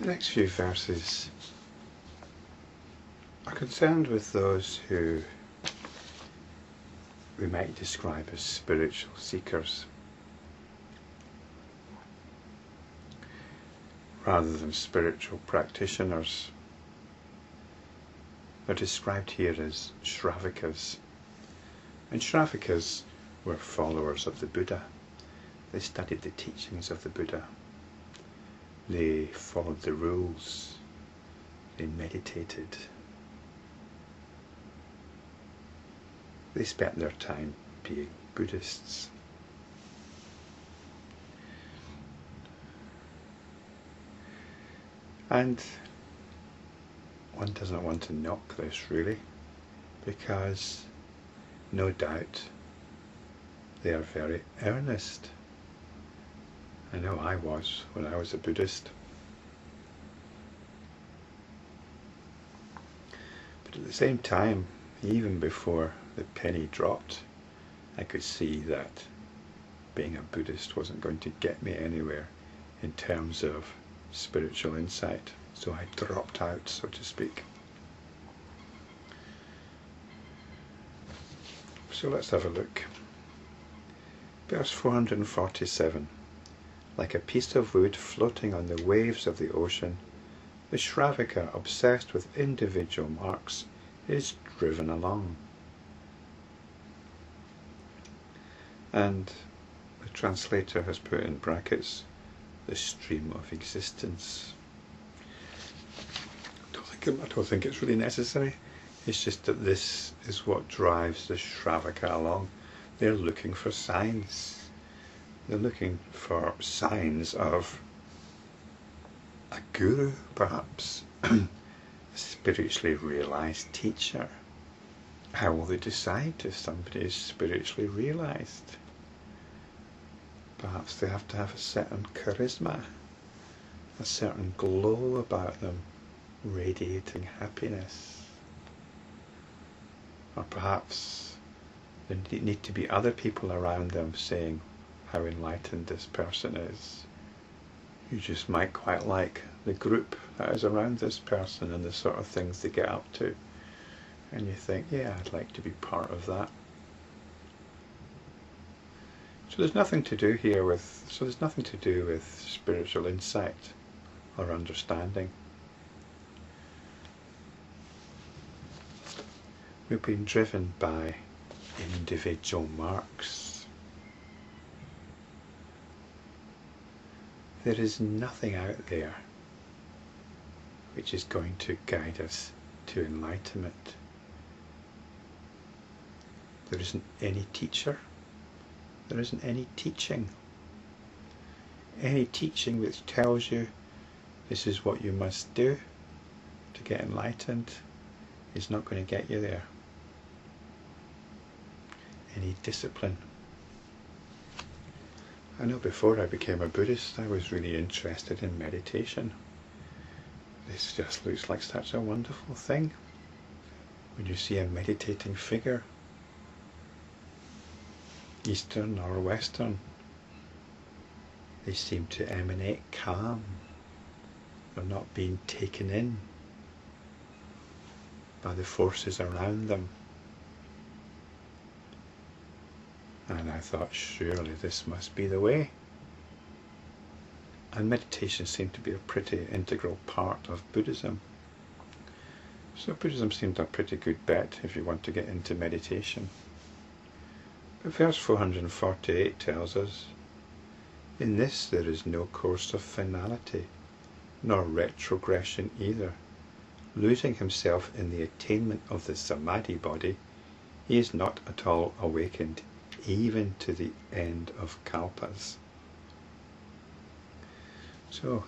The next few verses are concerned with those who we might describe as spiritual seekers, rather than spiritual practitioners. They're described here as Sravakas. And Sravakas were followers of the Buddha. They studied the teachings of the Buddha. They followed the rules. They meditated. They spent their time being Buddhists. And one doesn't want to knock this really, because no doubt they are very earnest. I know I was when I was a Buddhist. But at the same time, even before the penny dropped, I could see that being a Buddhist wasn't going to get me anywhere in terms of spiritual insight. So I dropped out, so to speak. So let's have a look. Verse 447. Like a piece of wood floating on the waves of the ocean, the Sravaka, obsessed with individual marks, is driven along. And the translator has put in brackets, the stream of existence. I don't think it's really necessary. It's just that this is what drives the Sravaka along. They're looking for signs. They're looking for signs of a guru, perhaps, a spiritually realized teacher. How will they decide if somebody is spiritually realized? Perhaps they have to have a certain charisma, a certain glow about them, radiating happiness. Or perhaps there need to be other people around them saying how enlightened this person is. You just might quite like the group that is around this person and the sort of things they get up to. And you think, yeah, I'd like to be part of that. So there's nothing to do here with, spiritual insight or understanding. We've been driven by individual marks. There is nothing out there which is going to guide us to enlightenment. There isn't any teacher. There isn't any teaching. Any teaching which tells you this is what you must do to get enlightened is not going to get you there. Any discipline. I know before I became a Buddhist, I was really interested in meditation. This just looks like such a wonderful thing. When you see a meditating figure, Eastern or Western, they seem to emanate calm. They're not being taken in by the forces around them. And I thought, surely this must be the way. And meditation seemed to be a pretty integral part of Buddhism. So Buddhism seemed a pretty good bet if you want to get into meditation. But verse 448 tells us, in this there is no course of finality, nor retrogression either. Losing himself in the attainment of the Samadhi-body, he is not at all awakened, even to the end of kalpas. So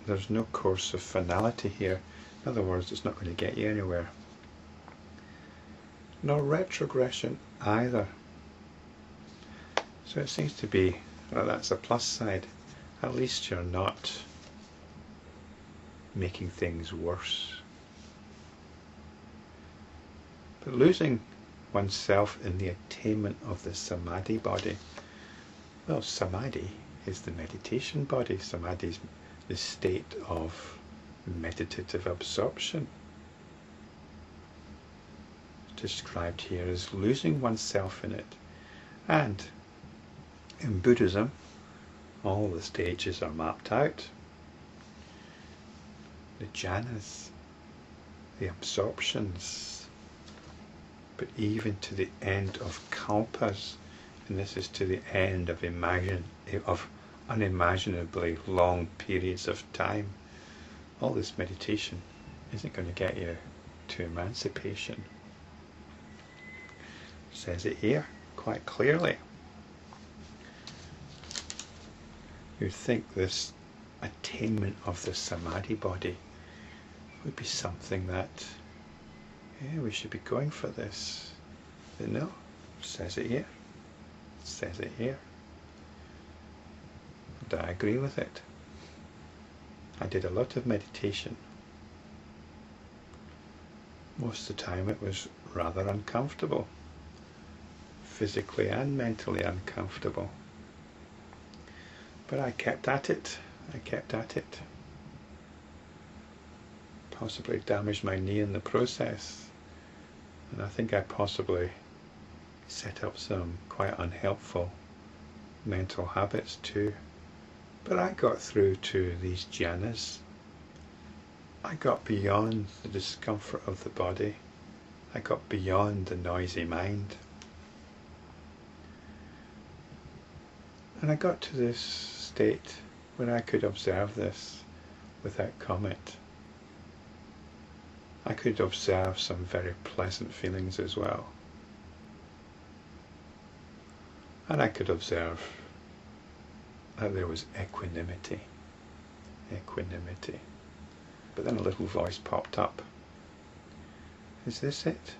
there's no course of finality here. In other words, it's not going to get you anywhere. Nor retrogression either. So it seems to be, well, that's a plus side. At least you're not making things worse. But losing oneself in the attainment of the Samadhi-body, well, Samadhi is the meditation body. Samadhi is the state of meditative absorption. Described here as losing oneself in it. And in Buddhism, all the stages are mapped out. The jhanas, the absorptions, but even to the end of kalpas, and this is to the end of unimaginably long periods of time. All this meditation isn't going to get you to emancipation. It says it here quite clearly. You'd think this attainment of the Samadhi-body would be something that, yeah, we should be going for this. But no, it says it here. It says it here. And I agree with it. I did a lot of meditation. Most of the time it was rather uncomfortable. Physically and mentally uncomfortable. But I kept at it. I kept at it. Possibly damaged my knee in the process. And I think I possibly set up some quite unhelpful mental habits too. But I got through to these jhanas. I got beyond the discomfort of the body. I got beyond the noisy mind. And I got to this state where I could observe this without comment. I could observe some very pleasant feelings as well. And I could observe that there was equanimity. Equanimity. But then a little voice popped up. Is this it?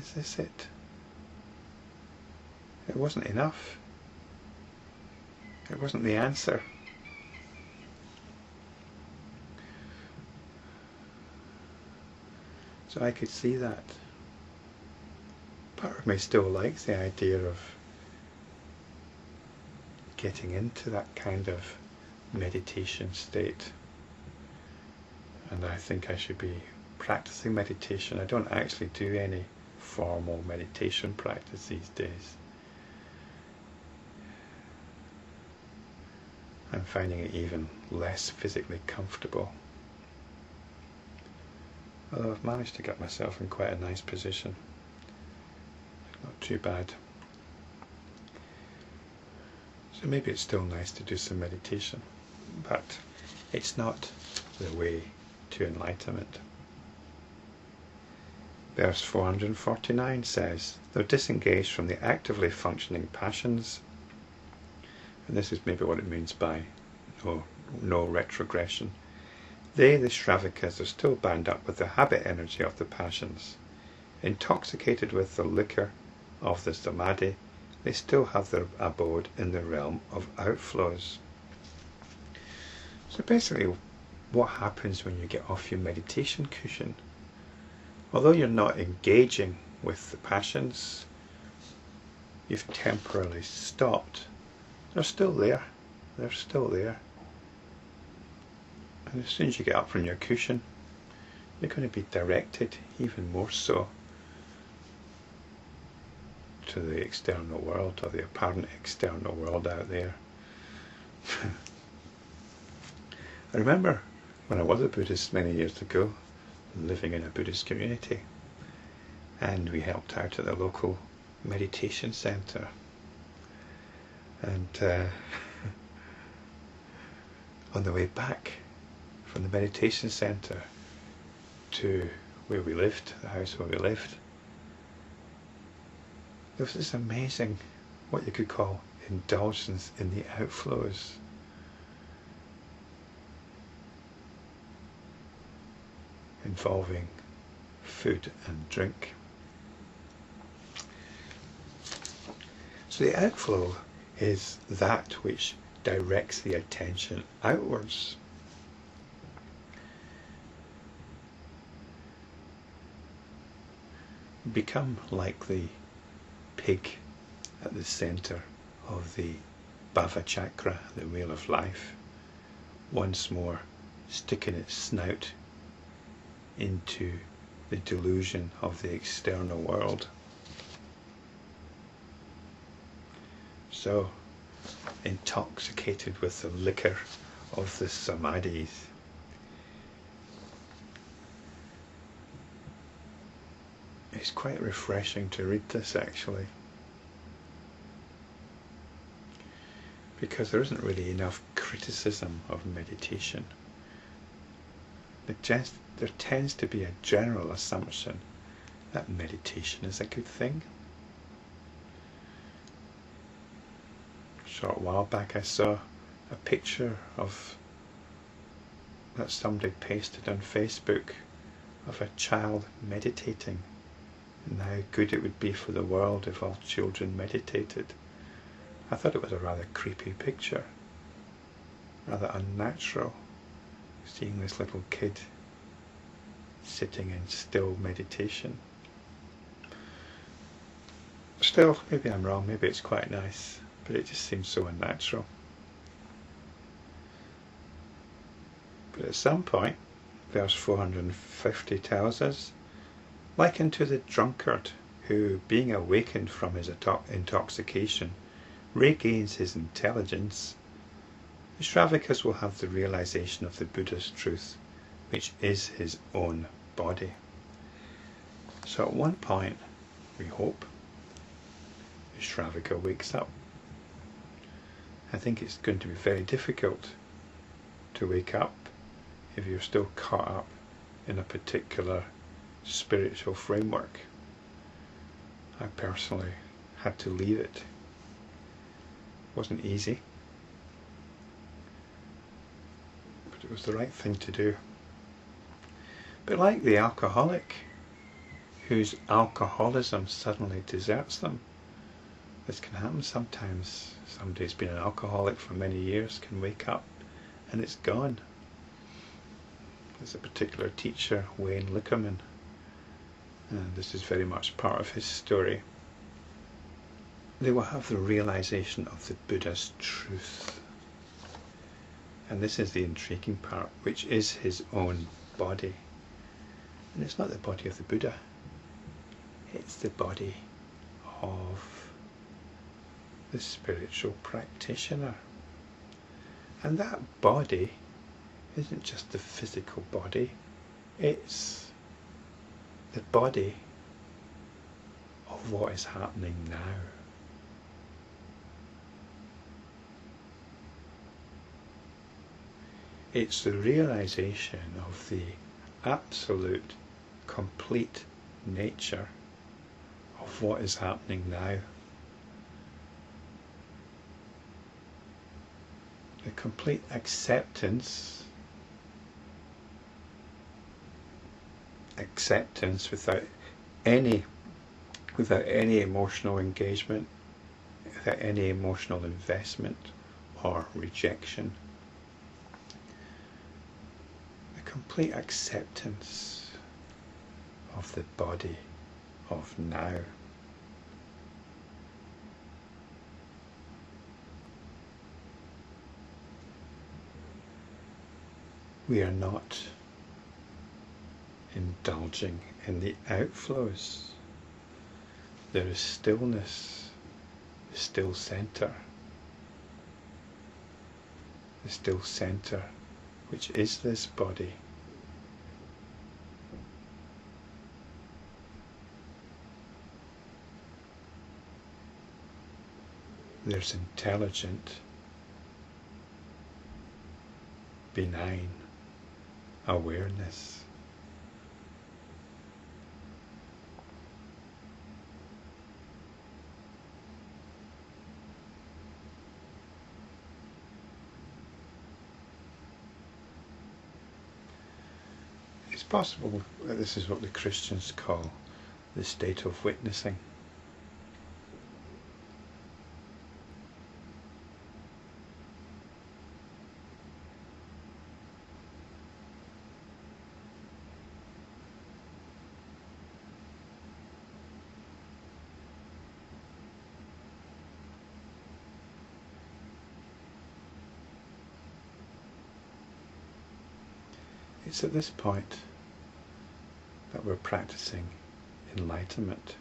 Is this it? It wasn't enough. It wasn't the answer. So I could see that. Part of me still likes the idea of getting into that kind of meditation state. And I think I should be practicing meditation. I don't actually do any formal meditation practice these days. I'm finding it even less physically comfortable. Although I've managed to get myself in quite a nice position. Not too bad. So maybe it's still nice to do some meditation, but it's not the way to enlightenment. Verse 449 says, though disengaged from the actively functioning passions, and this is maybe what it means by no retrogression, they, the Sravakas, are still bound up with the habit energy of the passions. Intoxicated with the liquor of the Samadhi, they still have their abode in the realm of outflows. So basically, what happens when you get off your meditation cushion? Although you're not engaging with the passions, you've temporarily stopped. They're still there. They're still there. And as soon as you get up from your cushion, you're going to be directed even more so to the external world, or the apparent external world out there. I remember when I was a Buddhist many years ago, living in a Buddhist community, and we helped out at the local meditation centre. And on the way back from the meditation centre to where we lived, the house where we lived, there was this amazing, what you could call, indulgence in the outflows. Involving food and drink. So the outflow is that which directs the attention outwards. Become like the pig at the centre of the Bhava chakra, the wheel of life. Once more sticking its snout into the delusion of the external world. So, intoxicated with the liquor of the samadhis. It's quite refreshing to read this, actually, because there isn't really enough criticism of meditation. There tends to be a general assumption that meditation is a good thing. A short while back I saw a picture that somebody pasted on Facebook of a child meditating, and how good it would be for the world if all children meditated. I thought it was a rather creepy picture, rather unnatural, seeing this little kid sitting in still meditation. Still, maybe I'm wrong, maybe it's quite nice, but it just seems so unnatural. But at some point, verse 450 tells us, like unto the drunkard who, being awakened from his intoxication, regains his intelligence, the Sravakas will have the realization of the Buddha's truth, which is his own body. So at one point, we hope, the Sravaka wakes up. I think it's going to be very difficult to wake up if you're still caught up in a particular spiritual framework. I personally had to leave it. It wasn't easy, but it was the right thing to do. But like the alcoholic whose alcoholism suddenly deserts them, this can happen sometimes. Somebody who's been an alcoholic for many years can wake up and it's gone. There's a particular teacher, Wayne Lickerman, and this is very much part of his story. They will have the realization of the Buddha's truth. And this is the intriguing part, which is his own body. And it's not the body of the Buddha, it's the body of the spiritual practitioner. And that body isn't just the physical body, it's the body of what is happening now. It's the realization of the absolute, complete nature of what is happening now. The complete acceptance without any emotional engagement, without any emotional investment or rejection. The complete acceptance of the body of now. We are not indulging in the outflows. There is stillness, the still centre. The still centre, which is this body. There's intelligent, benign awareness. It's possible that this is what the Christians call the state of witnessing. It's at this point that we're practicing enlightenment.